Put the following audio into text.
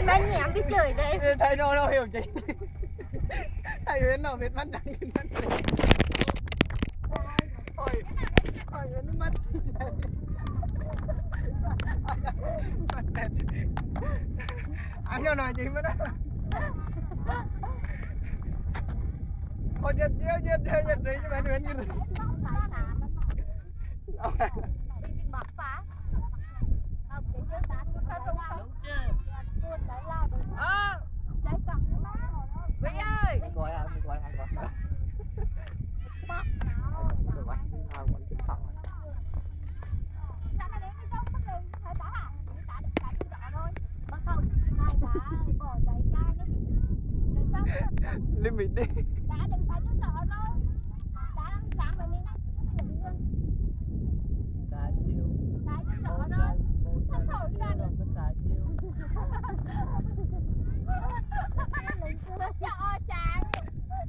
Má nhảm cái trời đây. Thầy đâu hiểu chị. Thầy Huyền nào biết mắt đang mắt. Ôi, thầy Huyền nó mắt gì vậy? Mắt đẹp. Anh cho nói gì mà đó. Ôi giật đấy cho bạn Huyền như này. Vy ơi. Mình gọi ai gọi. Được rồi, thao quẩn chính phòng. Limit đi.